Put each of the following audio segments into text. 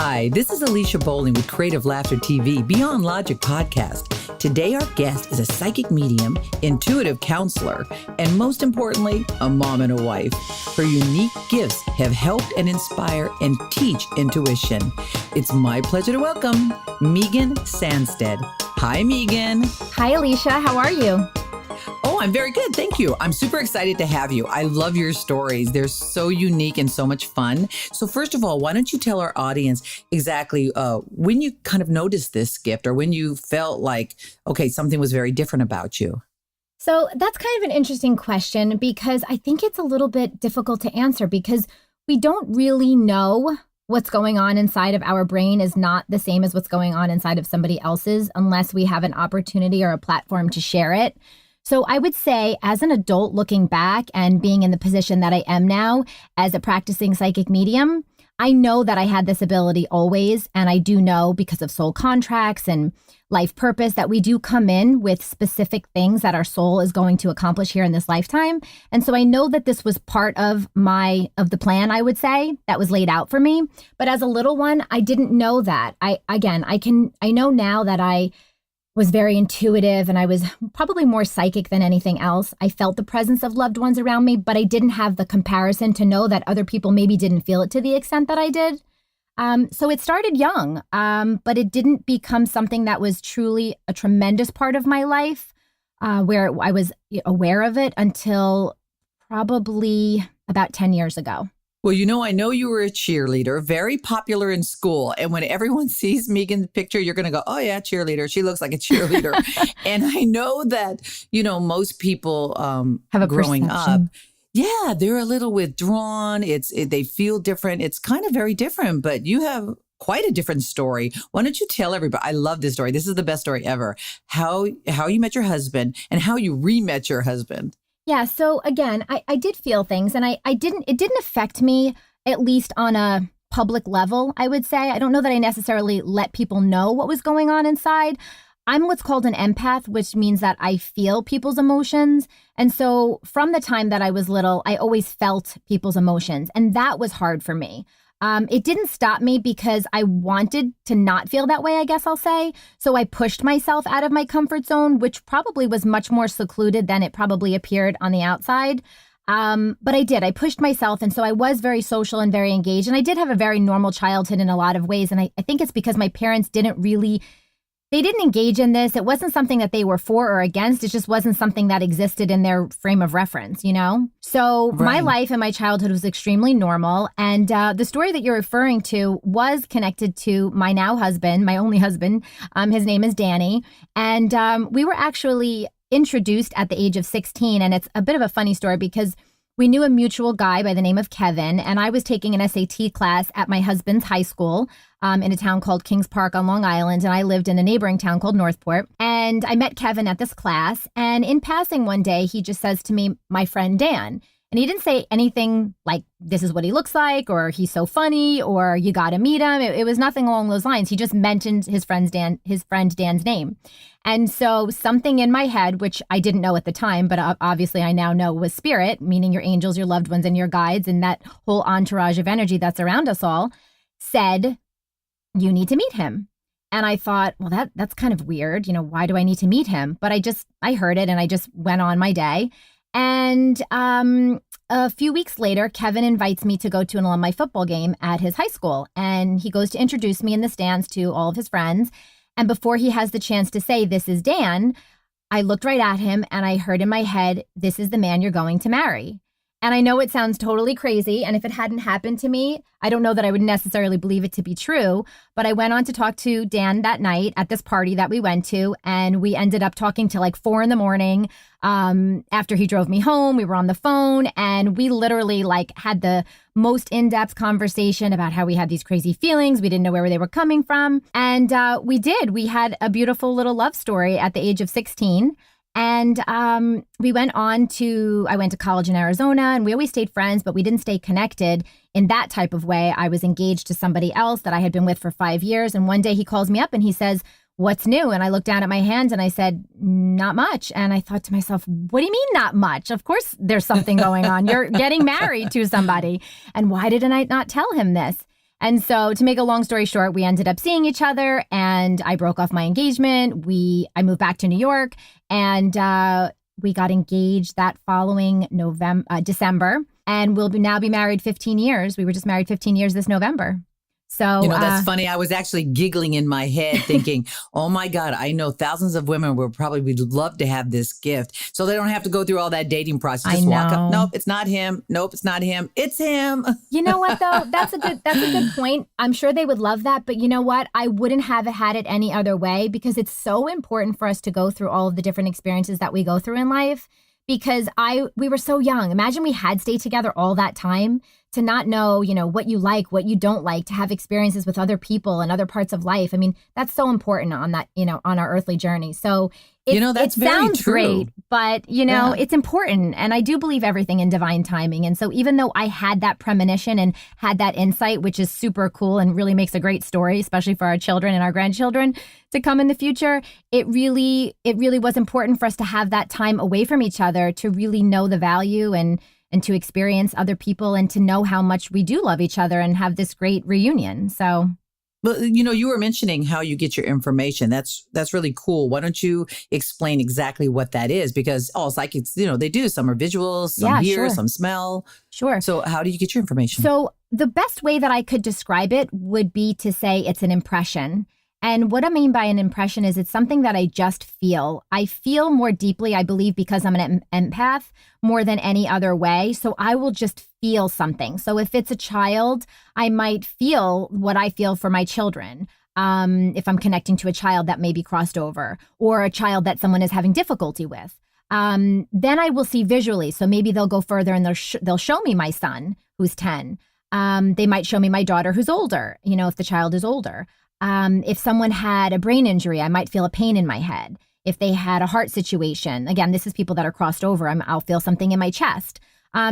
Hi, this is Alicia Bowling with Creative Laughter TV Beyond Logic podcast. Today, our guest is a psychic medium, intuitive counselor, and most importantly, a mom and a wife. Her unique gifts have helped and inspire and teach intuition. It's my pleasure to welcome Meagan Sandstedt. Hi, Meagan. Hi, Alicia. How are you? Oh, I'm very good. Thank you. I'm super excited to have you. I love your stories. They're so unique and so much fun. So first of all, why don't you tell our audience exactly when you kind of noticed this gift or when you felt like, okay, something was very different about you? So that's kind of an interesting question because I think it's a little bit difficult to answer because we don't really know what's going on inside of our brain is not the same as what's going on inside of somebody else's unless we have an opportunity or a platform to share it. So I would say as an adult looking back and being in the position that I am now as a practicing psychic medium, I know that I had this ability always. And I do know because of soul contracts and life purpose that we do come in with specific things that our soul is going to accomplish here in this lifetime. And so I know that this was part of the plan, I would say, that was laid out for me. But as a little one, I didn't know that. I know now that I was very intuitive and I was probably more psychic than anything else. I felt the presence of loved ones around me, but I didn't have the comparison to know that other people maybe didn't feel it to the extent that I did. So it started young, but it didn't become something that was truly a tremendous part of my life where I was aware of it until probably about 10 years ago. Well, I know you were a cheerleader, very popular in school. And when everyone sees Meagan's picture, you're going to go, oh, yeah, cheerleader. She looks like a cheerleader. And I know that, most people have a growing perception. up. Yeah, they're a little withdrawn. They feel different. It's kind of very different, but you have quite a different story. Why don't you tell everybody? I love this story. This is the best story ever. How you met your husband and how you re-met your husband. Yeah. So again, I did feel things and it didn't affect me, at least on a public level, I would say. I don't know that I necessarily let people know what was going on inside. I'm what's called an empath, which means that I feel people's emotions. And so from the time that I was little, I always felt people's emotions. And that was hard for me. It didn't stop me because I wanted to not feel that way, I guess I'll say. So I pushed myself out of my comfort zone, which probably was much more secluded than it probably appeared on the outside. But I did. I pushed myself. And so I was very social and very engaged. And I did have a very normal childhood in a lot of ways. And I think it's because my parents they didn't engage in this. It wasn't something that they were for or against. It just wasn't something that existed in their frame of reference, So Right. My life and my childhood was extremely normal. And the story that you're referring to was connected to my now husband, my only husband. His name is Danny. And we were actually introduced at the age of 16. And it's a bit of a funny story because we knew a mutual guy by the name of Kevin, and I was taking an SAT class at my husband's high school in a town called Kings Park on Long Island, and I lived in a neighboring town called Northport. And I met Kevin at this class, and in passing one day, he just says to me, my friend Dan. And he didn't say anything like, this is what he looks like, or he's so funny, or you got to meet him. It was nothing along those lines. He just mentioned his friend Dan's name. And so something in my head, which I didn't know at the time, but obviously I now know was spirit, meaning your angels, your loved ones, and your guides, and that whole entourage of energy that's around us all, said, you need to meet him. And I thought, well, that's kind of weird. Why do I need to meet him? But I heard it and I just went on my day. And a few weeks later, Kevin invites me to go to an alumni football game at his high school. And he goes to introduce me in the stands to all of his friends. And before he has the chance to say, this is Dan, I looked right at him and I heard in my head, this is the man you're going to marry. And I know it sounds totally crazy. And if it hadn't happened to me, I don't know that I would necessarily believe it to be true. But I went on to talk to Dan that night at this party that we went to. And we ended up talking till like 4 a.m. After he drove me home, we were on the phone and we literally had the most in-depth conversation about how we had these crazy feelings. We didn't know where they were coming from. And we did. We had a beautiful little love story at the age of 16. And I went to college in Arizona and we always stayed friends, but we didn't stay connected in that type of way. I was engaged to somebody else that I had been with for 5 years. And one day he calls me up and he says, what's new? And I looked down at my hands and I said, not much. And I thought to myself, what do you mean not much? Of course there's something going on. You're getting married to somebody. And why didn't I not tell him this? And so to make a long story short, we ended up seeing each other and I broke off my engagement. I moved back to New York and we got engaged that following December, and we'll now be married 15 years. We were just married 15 years this November. So, that's funny. I was actually giggling in my head thinking, oh my God, I know thousands of women would probably love to have this gift. So they don't have to go through all that dating process. Just walk up. Nope, it's not him. Nope, it's not him. It's him. You know what though? That's a good point. I'm sure they would love that. But you know what? I wouldn't have had it any other way, because it's so important for us to go through all of the different experiences that we go through in life. Because we were so young. Imagine we had stayed together all that time, to not know, what you like, what you don't like, to have experiences with other people and other parts of life. I mean, that's so important on that, on our earthly journey. So that's it very sounds true. great, but it's important. And I do believe everything in divine timing. And so even though I had that premonition and had that insight, which is super cool and really makes a great story, especially for our children and our grandchildren to come in the future, it really was important for us to have that time away from each other to really know the value and to experience other people and to know how much we do love each other and have this great reunion. So. But, you were mentioning how you get your information. That's really cool. Why don't you explain exactly what that is? Because all psychics, they do. Some are visuals, some hear, some smell. Sure. So how do you get your information? So the best way that I could describe it would be to say it's an impression. And what I mean by an impression is it's something that I just feel. I feel more deeply, I believe, because I'm an empath more than any other way. So I will just feel something. So if it's a child, I might feel what I feel for my children. If I'm connecting to a child that may be crossed over, or a child that someone is having difficulty with, then I will see visually. So maybe they'll go further and they'll show me my son who's 10. They might show me my daughter who's older, if the child is older. If someone had a brain injury, I might feel a pain in my head. If they had a heart situation, again, this is people that are crossed over, I'll feel something in my chest.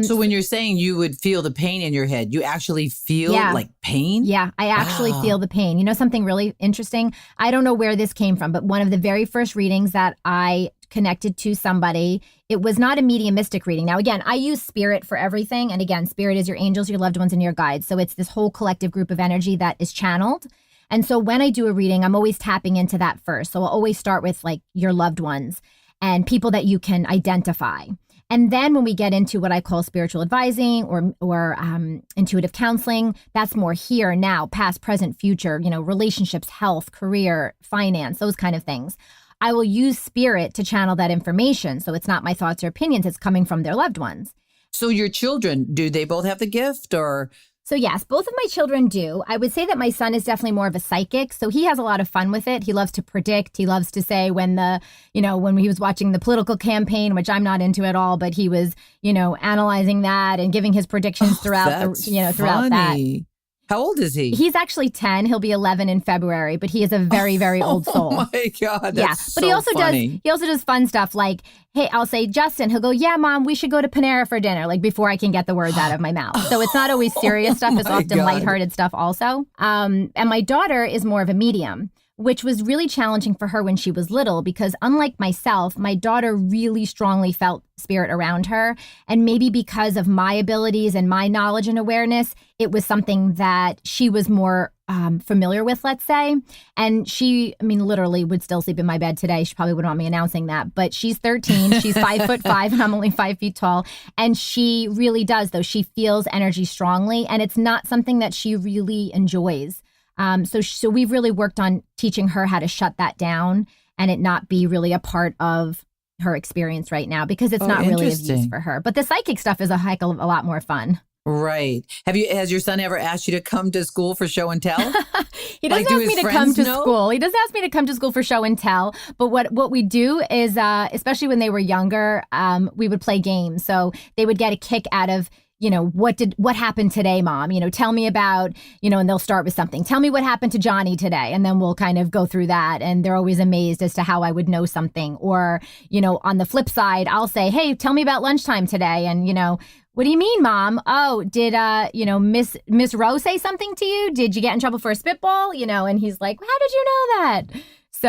So when you're saying you would feel the pain in your head, you actually feel like pain? Yeah, I actually feel the pain. Something really interesting? I don't know where this came from, but one of the very first readings that I connected to somebody, it was not a mediumistic reading. Now, again, I use spirit for everything. And again, spirit is your angels, your loved ones, and your guides. So it's this whole collective group of energy that is channeled. And so when I do a reading, I'm always tapping into that first. So I'll always start with like your loved ones and people that you can identify. And then when we get into what I call spiritual advising or intuitive counseling, that's more here, now, past, present, future, relationships, health, career, finance, those kind of things. I will use spirit to channel that information. So it's not my thoughts or opinions. It's coming from their loved ones. So your children, do they both have the gift or? So yes, both of my children do. I would say that my son is definitely more of a psychic. So he has a lot of fun with it. He loves to predict. He loves to say when when he was watching the political campaign, which I'm not into at all, but he was, analyzing that and giving his predictions throughout that. How old is he? He's actually 10. He'll be 11 in February, but he is a very, very old soul. Oh my God. That's but he also funny. does fun stuff like, hey, I'll say, Justin, he'll go, yeah, Mom, we should go to Panera for dinner, like before I can get the words out of my mouth. So it's not always serious stuff. It's often lighthearted stuff also. And my daughter is more of a medium, which was really challenging for her when she was little, because unlike myself, my daughter really strongly felt spirit around her. And maybe because of my abilities and my knowledge and awareness, it was something that she was more familiar with, let's say. And she, literally would still sleep in my bed today. She probably wouldn't want me announcing that, but she's 13. She's 5'5", and I'm only 5 feet tall. And she really does, though. She feels energy strongly, and it's not something that she really enjoys. So we've really worked on teaching her how to shut that down and it not be really a part of her experience right now, because it's not really of use for her. But the psychic stuff is a heck of a lot more fun. Right. Has your son ever asked you to come to school for show and tell? He doesn't ask me to come to school. He doesn't ask me to come to school for show and tell. But what we do is, especially when they were younger, we would play games. So they would get a kick out of, what happened today, Mom? Tell me about, and they'll start with something. Tell me what happened to Johnny today. And then we'll kind of go through that. And they're always amazed as to how I would know something. Or, on the flip side, I'll say, hey, tell me about lunchtime today. And, what do you mean, Mom? Oh, did, Miss Rowe say something to you? Did you get in trouble for a spitball? And he's like, how did you know that?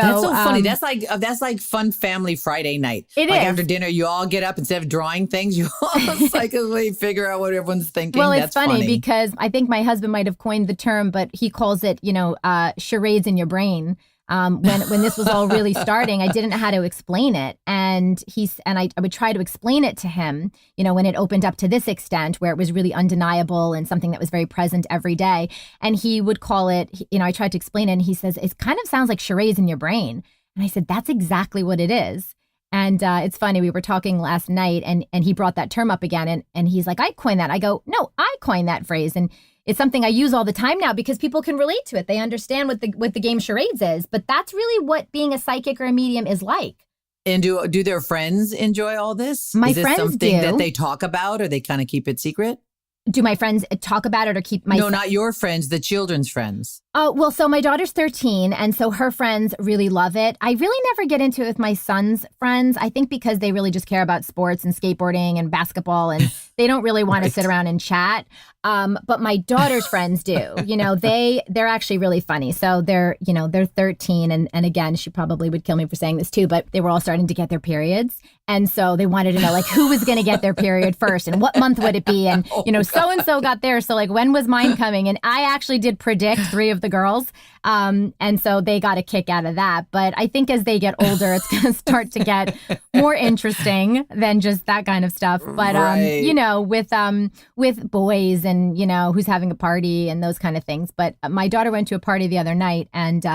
That's so funny. That's like fun family Friday night. It like is. After dinner, you all get up instead of drawing things, you all psychically figure out what everyone's thinking. Well, it's That's funny because I think my husband might have coined the term, but he calls it, charades in your brain. When this was all really starting, I didn't know how to explain it. And I would try to explain it to him, when it opened up to this extent where it was really undeniable and something that was very present every day. And he would call it, I tried to explain it and he says, it kind of sounds like charades in your brain. And I said, that's exactly what it is. And it's funny, we were talking last night and he brought that term up again and he's like, I coined that. I go, no, I coined that phrase. And it's something I use all the time now because people can relate to it. They understand what the game charades is. But that's really what being a psychic or a medium is like. And do their friends enjoy all this? My is this friends something do. that they talk about or they kind of keep it secret? Do my friends talk about it or keep my... No, not your friends, the children's friends. Oh, well, so my daughter's 13, and so her friends really love it. I really never get into it with my son's friends, I think because they really just care about sports and skateboarding and basketball, and they don't really want to sit around and chat. But my daughter's friends do. They're actually really funny. So they're 13, and again, she probably would kill me for saying this too, but they were all starting to get their periods. And so they wanted to know, like, who was going to get their period first and what month would it be? And, so-and-so got theirs. So, like, when was mine coming? And I actually did predict 3 of the girls. And so they got a kick out of that. But I think as they get older, it's going to start to get more interesting than just that kind of stuff. But, with boys and, who's having a party and those kind of things. But my daughter went to a party the other night and,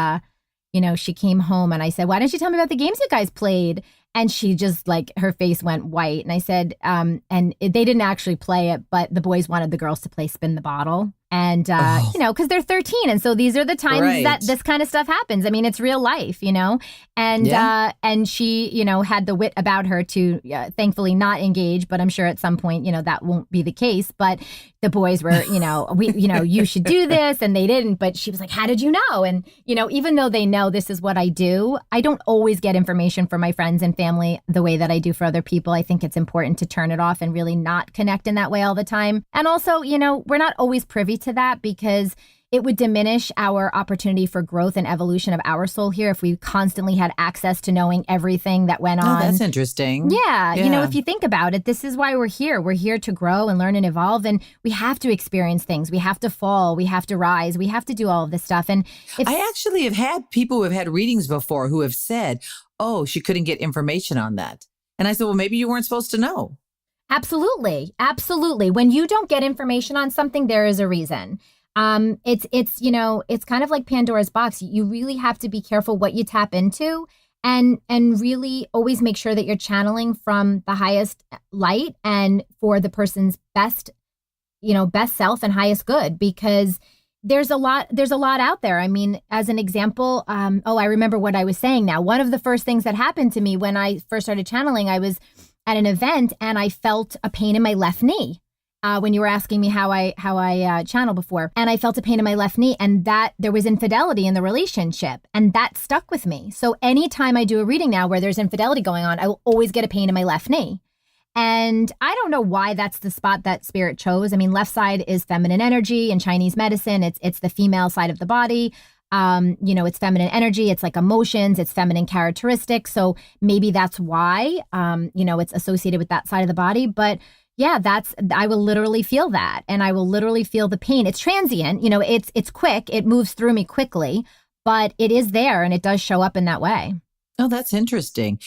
she came home and I said, why didn't you tell me about the games you guys played? And she just her face went white. And I said, they didn't actually play it, but the boys wanted the girls to play Spin the Bottle. And, because they're 13. And so these are the times that this kind of stuff happens. I mean, it's real life, and she, had the wit about her to thankfully not engage. But I'm sure at some point, that won't be the case. But the boys were, you should do this. And they didn't. But she was like, how did you know? And, even though they know this is what I do, I don't always get information from my friends and family the way that I do for other people. I think it's important to turn it off and really not connect in that way all the time. And also, we're not always privy to that because it would diminish our opportunity for growth and evolution of our soul here if we constantly had access to knowing everything that went on. Oh, that's interesting. Yeah. If you think about it, this is why we're here. We're here to grow and learn and evolve, and we have to experience things. We have to fall. We have to rise. We have to do all of this stuff. And I actually have had people who have had readings before who have said, oh, she couldn't get information on that. And I said, well, maybe you weren't supposed to know. Absolutely. Absolutely. When you don't get information on something, there is a reason. It's kind of like Pandora's Box. You really have to be careful what you tap into and really always make sure that you're channeling from the highest light and for the person's best self and highest good, because there's a lot out there. I mean, as an example, I remember what I was saying now. One of the first things that happened to me when I first started channeling, I was at an event and I felt a pain in my left knee. When you were asking me how I channel before, and I felt a pain in my left knee, and that there was infidelity in the relationship, and that stuck with me. So anytime I do a reading now where there's infidelity going on, I will always get a pain in my left knee. And I don't know why that's the spot that spirit chose. I mean, left side is feminine energy in Chinese medicine. It's the female side of the body. It's feminine energy. It's like emotions. It's feminine characteristics. So maybe that's why, it's associated with that side of the body. But yeah, I will literally feel that, and I will literally feel the pain. It's transient, it's quick. It moves through me quickly, but it is there, and it does show up in that way. Oh, that's interesting.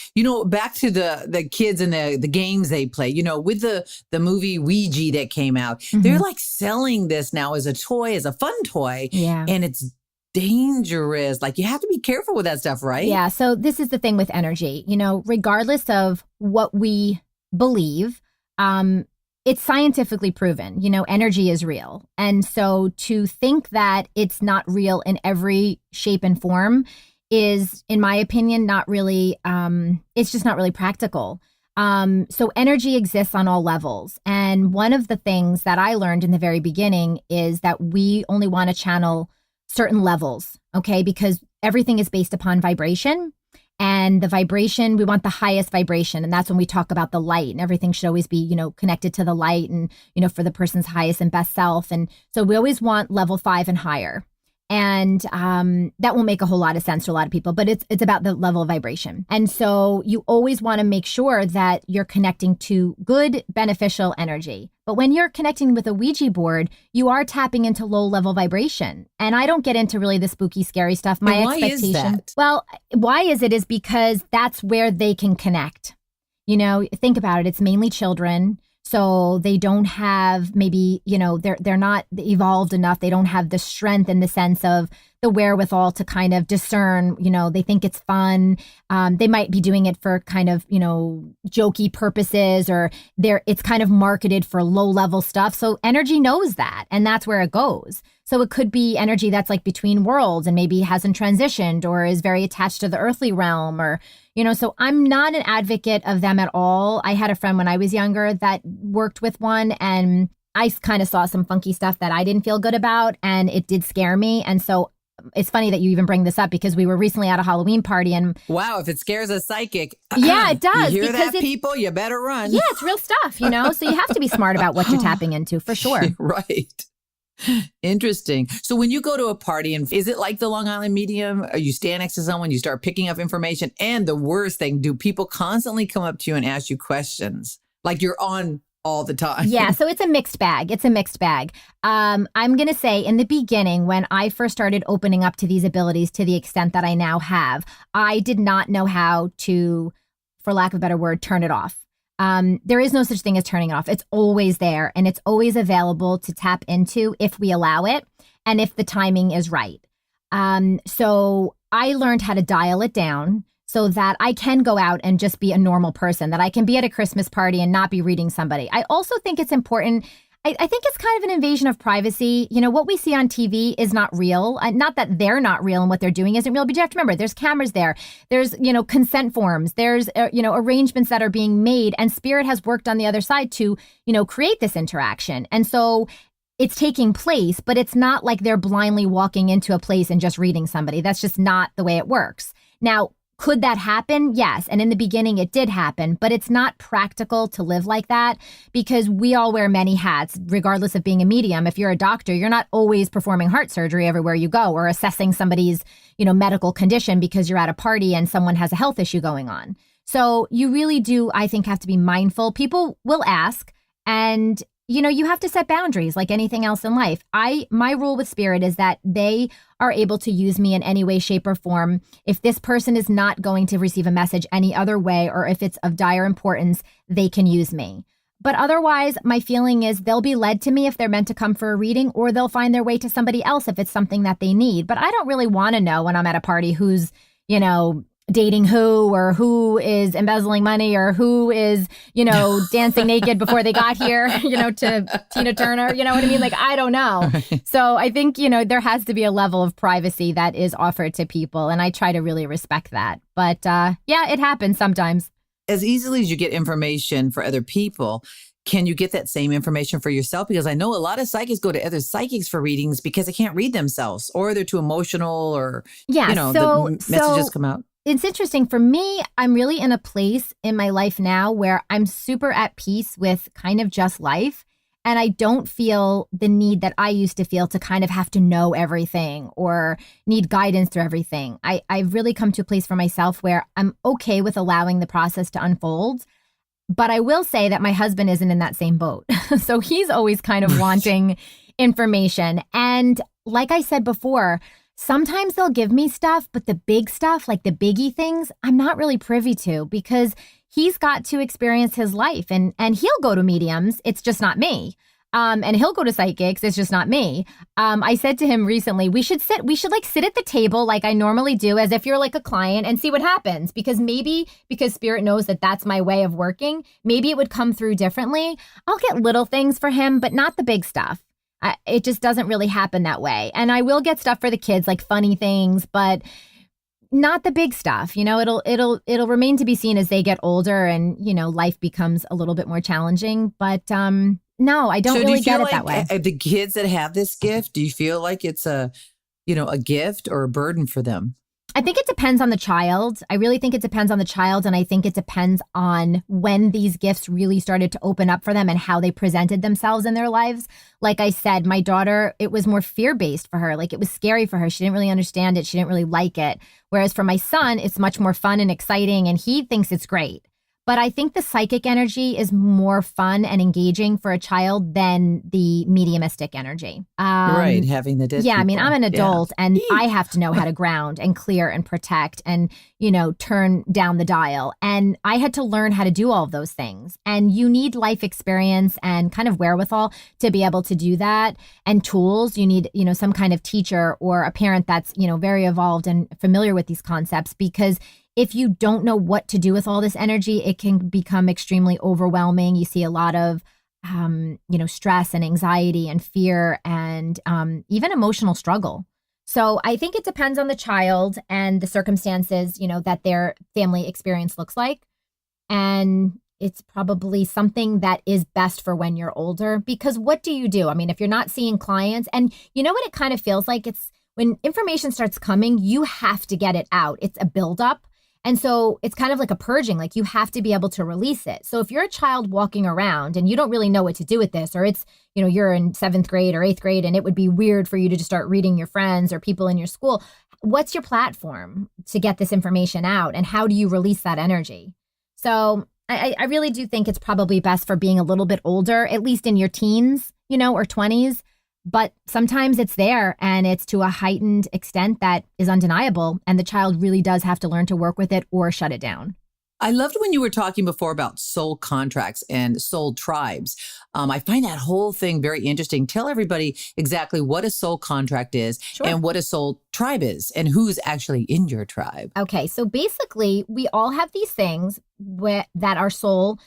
Back to the kids and the games they play, with the movie Ouija that came out, they're like selling this now as a toy, as a fun toy. Yeah. And it's dangerous. Like, you have to be careful with that stuff, right? Yeah. So this is the thing with energy, regardless of what we believe, it's scientifically proven, energy is real. And so to think that it's not real in every shape and form is, in my opinion, not really, it's just not really practical. So energy exists on all levels. And one of the things that I learned in the very beginning is that we only want to channel certain levels, okay? Because everything is based upon vibration. And the vibration, we want the highest vibration. And that's when we talk about the light, and everything should always be, connected to the light and, for the person's highest and best self. And so we always want level 5 and higher. And that won't make a whole lot of sense to a lot of people, but it's about the level of vibration. And so you always want to make sure that you're connecting to good, beneficial energy. But when you're connecting with a Ouija board, you are tapping into low level vibration. And I don't get into really the spooky, scary stuff. My expectation. Is that? Well, why is it? Is because that's where they can connect. You know, think about it. It's mainly children. So they don't have maybe, you know, they're not evolved enough. They don't have the strength in the sense of the wherewithal to kind of discern, you know, they think it's fun. They might be doing it for kind of, you know, jokey purposes, or it's kind of marketed for low level stuff. So energy knows that, and that's where it goes. So it could be energy that's like between worlds and maybe hasn't transitioned or is very attached to the earthly realm, or, you know, so I'm not an advocate of them at all. I had a friend when I was younger that worked with one, and I kind of saw some funky stuff that I didn't feel good about, and it did scare me. And so it's funny that you even bring this up, because we were recently at a Halloween party, and wow, if it scares a psychic. Yeah, it does. You hear that, people? You better run. Yeah, it's real stuff, you know? So you have to be smart about what you're tapping into, for sure. Right. Interesting. So when you go to a party, and is it like the Long Island medium? Or you stand next to someone, you start picking up information, and the worst thing, do people constantly come up to you and ask you questions? Like you're on all the time. Yeah, so it's a mixed bag. It's a mixed bag. I'm going to say in the beginning, when I first started opening up to these abilities to the extent that I now have, I did not know how to, for lack of a better word, turn it off. There is no such thing as turning it off. It's always there, and it's always available to tap into if we allow it and if the timing is right. So I learned how to dial it down so that I can go out and just be a normal person, that I can be at a Christmas party and not be reading somebody. I also think it's important. I think it's kind of an invasion of privacy. You know, what we see on TV is not real. Not that they're not real and what they're doing isn't real, but you have to remember, there's cameras there. There's, you know, consent forms. There's, you know, arrangements that are being made. And Spirit has worked on the other side to, you know, create this interaction. And so it's taking place, but it's not like they're blindly walking into a place and just reading somebody. That's just not the way it works. Now, could that happen? Yes. And in the beginning, it did happen, but it's not practical to live like that, because we all wear many hats, regardless of being a medium. If you're a doctor, you're not always performing heart surgery everywhere you go, or assessing somebody's, you know, medical condition because you're at a party and someone has a health issue going on. So you really do, I think, have to be mindful. People will ask, and you know, you have to set boundaries like anything else in life. My rule with Spirit is that they are able to use me in any way, shape, or form. If this person is not going to receive a message any other way, or if it's of dire importance, they can use me. But otherwise, my feeling is they'll be led to me if they're meant to come for a reading, or they'll find their way to somebody else if it's something that they need. But I don't really want to know when I'm at a party who's, you know, dating who, or who is embezzling money, or who is, you know, dancing naked before they got here, you know, to Tina Turner, you know what I mean? Like, I don't know. So I think, you know, there has to be a level of privacy that is offered to people, and I try to really respect that. But yeah, it happens sometimes. As easily as you get information for other people, can you get that same information for yourself? Because I know a lot of psychics go to other psychics for readings because they can't read themselves, or they're too emotional, or, yeah, you know, the messages come out. It's interesting. For me, I'm really in a place in my life now where I'm super at peace with kind of just life. And I don't feel the need that I used to feel to kind of have to know everything or need guidance through everything. I've really come to a place for myself where I'm okay with allowing the process to unfold. But I will say that my husband isn't in that same boat. So he's always kind of wanting information. And like I said before, sometimes they'll give me stuff, but the big stuff, like the biggie things, I'm not really privy to, because he's got to experience his life, and he'll go to mediums. It's just not me. And he'll go to psychics. It's just not me. I said to him recently, we should sit at the table like I normally do, as if you're like a client, and see what happens. Because Spirit knows that that's my way of working, maybe it would come through differently. I'll get little things for him, but not the big stuff. It just doesn't really happen that way. And I will get stuff for the kids, like funny things, but not the big stuff. You know, it'll remain to be seen as they get older and, you know, life becomes a little bit more challenging. But no, I don't really get it that way. The kids that have this gift, do you feel like it's a gift or a burden for them? I think it depends on the child. I really think it depends on the child. And I think it depends on when these gifts really started to open up for them and how they presented themselves in their lives. Like I said, my daughter, it was more fear-based for her. Like it was scary for her. She didn't really understand it. She didn't really like it. Whereas for my son, it's much more fun and exciting and he thinks it's great. But I think the psychic energy is more fun and engaging for a child than the mediumistic energy. Right, having the dead Yeah, I mean, people. I'm an adult and I have to know how to ground and clear and protect and, turn down the dial. And I had to learn how to do all of those things. And you need life experience and kind of wherewithal to be able to do that, and tools. You need, some kind of teacher or a parent that's, very evolved and familiar with these concepts, because if you don't know what to do with all this energy, it can become extremely overwhelming. You see a lot of, stress and anxiety and fear and even emotional struggle. So I think it depends on the child and the circumstances, that their family experience looks like. And it's probably something that is best for when you're older, because what do you do? I mean, if you're not seeing clients, and you know what it kind of feels like? It's when information starts coming, you have to get it out. It's a buildup. And so it's kind of like a purging, like you have to be able to release it. So if you're a child walking around and you don't really know what to do with this, or it's, you're in 7th grade or 8th grade and it would be weird for you to just start reading your friends or people in your school, what's your platform to get this information out? And how do you release that energy? So I really do think it's probably best for being a little bit older, at least in your teens, or 20s. But sometimes it's there and it's to a heightened extent that is undeniable. And the child really does have to learn to work with it or shut it down. I loved when you were talking before about soul contracts and soul tribes. I find that whole thing very interesting. Tell everybody exactly what a soul contract is. Sure. And what a soul tribe is and who's actually in your tribe. Okay, so basically we all have these things that our soul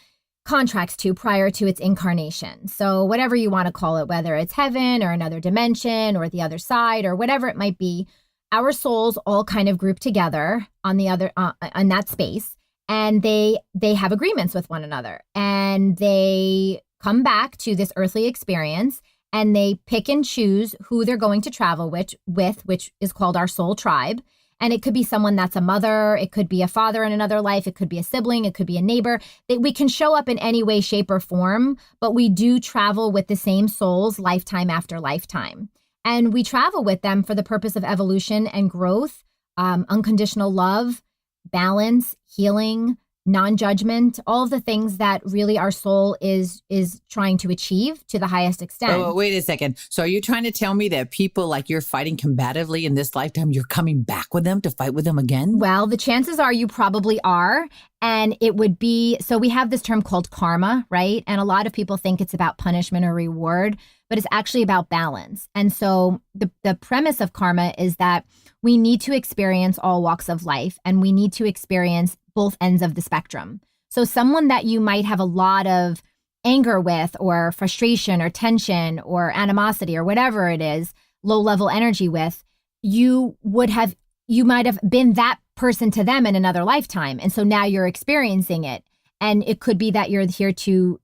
contracts to prior to its incarnation. So whatever you want to call it, whether it's heaven or another dimension or the other side or whatever it might be, our souls all kind of group together on the other on that space, and they have agreements with one another, and they come back to this earthly experience and they pick and choose who they're going to travel with, which is called our soul tribe. And it could be someone that's a mother. It could be a father in another life. It could be a sibling. It could be a neighbor. We can show up in any way, shape, or form, but we do travel with the same souls lifetime after lifetime. And we travel with them for the purpose of evolution and growth, unconditional love, balance, healing, non-judgment, all of the things that really our soul is trying to achieve to the highest extent. Oh, wait a second. So are you trying to tell me that people like you're fighting combatively in this lifetime, you're coming back with them to fight with them again? Well, the chances are you probably are. And it would be, so we have this term called karma, right? And a lot of people think it's about punishment or reward, but it's actually about balance. And so the premise of karma is that we need to experience all walks of life, and we need to experience both ends of the spectrum. So someone that you might have a lot of anger with, or frustration or tension or animosity or whatever it is, low level energy with, you might have been that person to them in another lifetime. And so now you're experiencing it. And it could be that you're here to,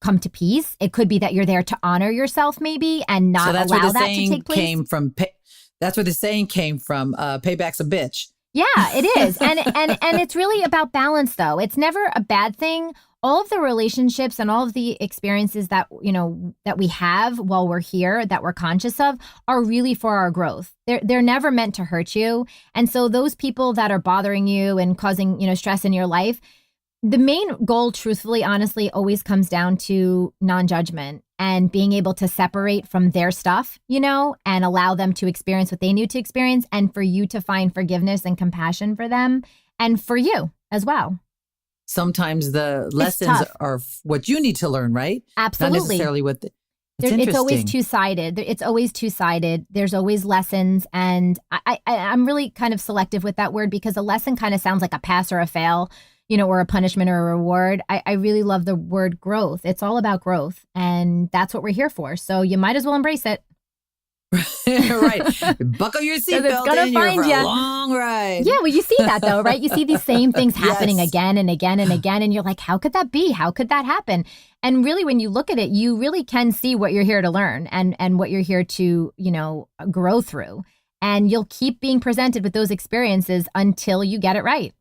come to peace. It could be that you're there to honor yourself maybe and not allow that to take place. That's where the saying came from, payback's a bitch. Yeah, it is. And it's really about balance, though. It's never a bad thing. All of the relationships and all of the experiences that, that we have while we're here, that we're conscious of, are really for our growth. They're never meant to hurt you. And so those people that are bothering you and causing, stress in your life, the main goal, truthfully, honestly, always comes down to non-judgment and being able to separate from their stuff, and allow them to experience what they need to experience, and for you to find forgiveness and compassion for them and for you as well. Sometimes the lessons are what you need to learn, right? Absolutely. Not necessarily what it's always two-sided. It's always two-sided. There's always lessons. And I'm really kind of selective with that word, because a lesson kind of sounds like a pass or a fail, or a punishment or a reward. I really love the word growth. It's all about growth. And that's what we're here for. So you might as well embrace it. Right. Buckle your seatbelt in. You're for a long ride. Yeah, well, you see that though, right? You see these same things happening again and again and again. And you're like, how could that be? How could that happen? And really, when you look at it, you really can see what you're here to learn and what you're here to, grow through. And you'll keep being presented with those experiences until you get it right.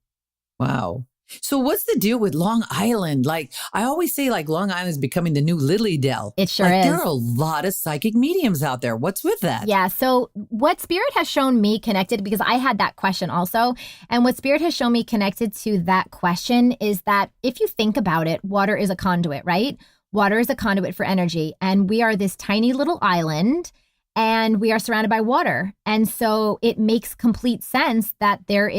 Wow. So what's the deal with Long Island? Like, I always say like Long Island is becoming the new Lily Dell. It sure like, is. There are a lot of psychic mediums out there. What's with that? Yeah. So what Spirit has shown me connected, because I had that question also, and what Spirit has shown me connected to that question is that if you think about it, water is a conduit, right? Water is a conduit for energy. And we are this tiny little island and we are surrounded by water. And so it makes complete sense that there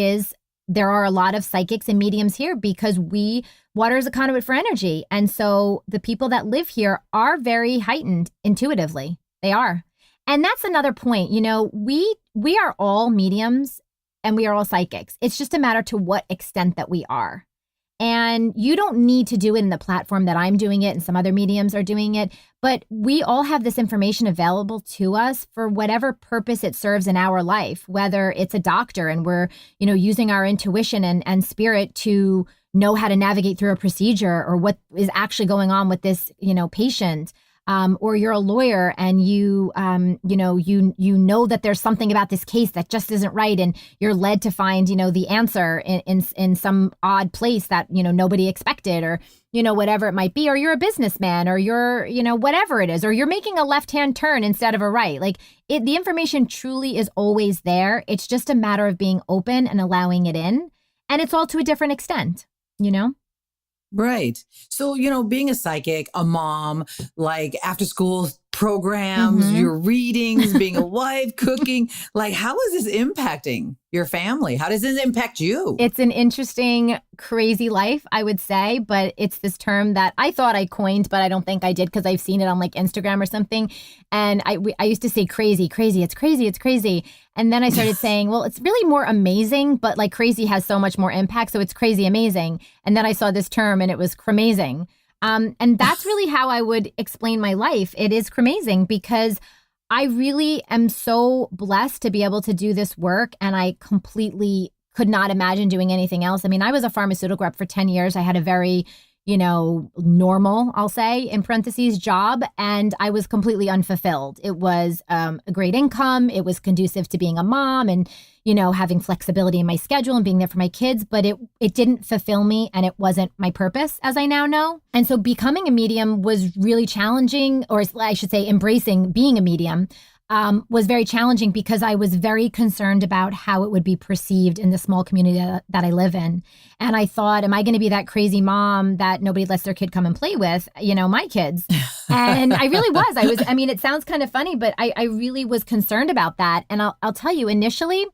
are a lot of psychics and mediums here because water is a conduit for energy. And so the people that live here are very heightened intuitively. They are. And that's another point. You know, we are all mediums and we are all psychics. It's just a matter to what extent that we are. And you don't need to do it in the platform that I'm doing it and some other mediums are doing it, but we all have this information available to us for whatever purpose it serves in our life, whether it's a doctor and we're, using our intuition and spirit to know how to navigate through a procedure or what is actually going on with this, patient. Or you're a lawyer and you know that there's something about this case that just isn't right, and you're led to find, the answer in some odd place that, nobody expected, or, whatever it might be, or you're a businessman, or you're, whatever it is, or you're making a left-hand turn instead of a right. Like the information truly is always there. It's just a matter of being open and allowing it in. And it's all to a different extent, Right. So, being a psychic, a mom, like after school programs, your readings, being a wife, cooking, like how is this impacting your family? How does this impact you? It's an interesting, crazy life, I would say, but it's this term that I thought I coined, but I don't think I did because I've seen it on like Instagram or something. And I used to say crazy, it's crazy. And then I started saying, well, it's really more amazing, but like crazy has so much more impact. So it's crazy amazing. And then I saw this term and it was cramazing. And that's really how I would explain my life. It is cramazing because I really am so blessed to be able to do this work. And I completely could not imagine doing anything else. I mean, I was a pharmaceutical rep for 10 years. I had a very, normal, I'll say, in parentheses, job. And I was completely unfulfilled. It was a great income. It was conducive to being a mom and, having flexibility in my schedule and being there for my kids. But it didn't fulfill me and it wasn't my purpose, as I now know. And so becoming a medium was really challenging, or I should say embracing being a medium was very challenging because I was very concerned about how it would be perceived in the small community that I live in. And I thought, am I going to be that crazy mom that nobody lets their kid come and play with, my kids? And I really was. It sounds kind of funny, but I really was concerned about that. And I'll tell you, initially,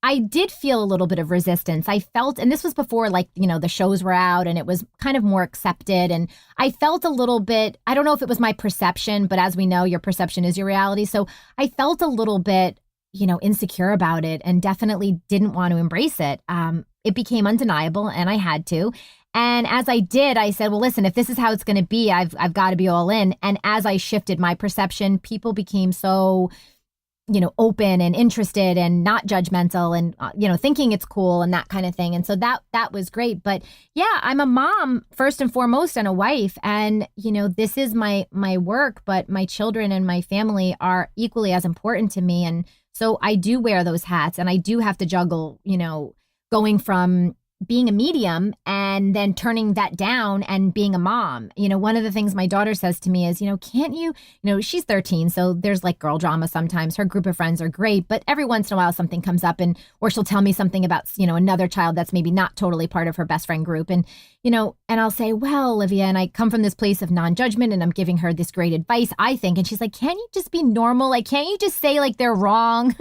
I did feel a little bit of resistance. I felt, and this was before the shows were out and it was kind of more accepted. And I felt a little bit, I don't know if it was my perception, but as we know, your perception is your reality. So I felt a little bit, insecure about it and definitely didn't want to embrace it. It became undeniable and I had to. And as I did, I said, well, listen, if this is how it's going to be, I've got to be all in. And as I shifted my perception, people became so open and interested and not judgmental and, thinking it's cool and that kind of thing. And so that was great. But yeah, I'm a mom first and foremost and a wife. And, this is my work, but my children and my family are equally as important to me. And so I do wear those hats and I do have to juggle, going from being a medium and then turning that down and being a mom. One of the things my daughter says to me is, can't you, she's 13. So there's like girl drama sometimes. Her group of friends are great, but every once in a while something comes up or she'll tell me something about, another child that's maybe not totally part of her best friend group. And, and I'll say, well, Olivia, and I come from this place of non-judgment and I'm giving her this great advice, I think. And she's like, can't you just be normal? Like, can't you just say like they're wrong?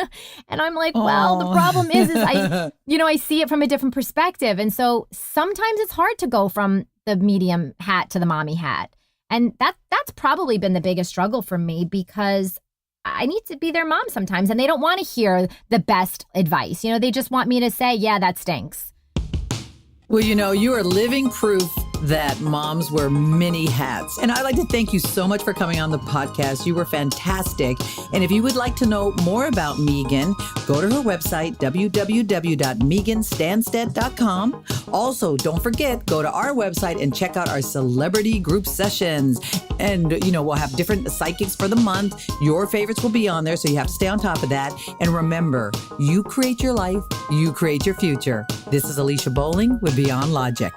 And I'm like, well, the problem is I see it from a different perspective. And so sometimes it's hard to go from the medium hat to the mommy hat. And that's probably been the biggest struggle for me because I need to be their mom sometimes and they don't want to hear the best advice. They just want me to say, yeah, that stinks. Well, you are living proof that moms wear many hats. And I'd like to thank you so much for coming on the podcast. You were fantastic. And if you would like to know more about Meagan, go to her website, www.meagansandstedt.com. Also, don't forget, go to our website and check out our celebrity group sessions. And, we'll have different psychics for the month. Your favorites will be on there, so you have to stay on top of that. And remember, you create your life, you create your future. This is Alicia Bowling with Beyond Logic.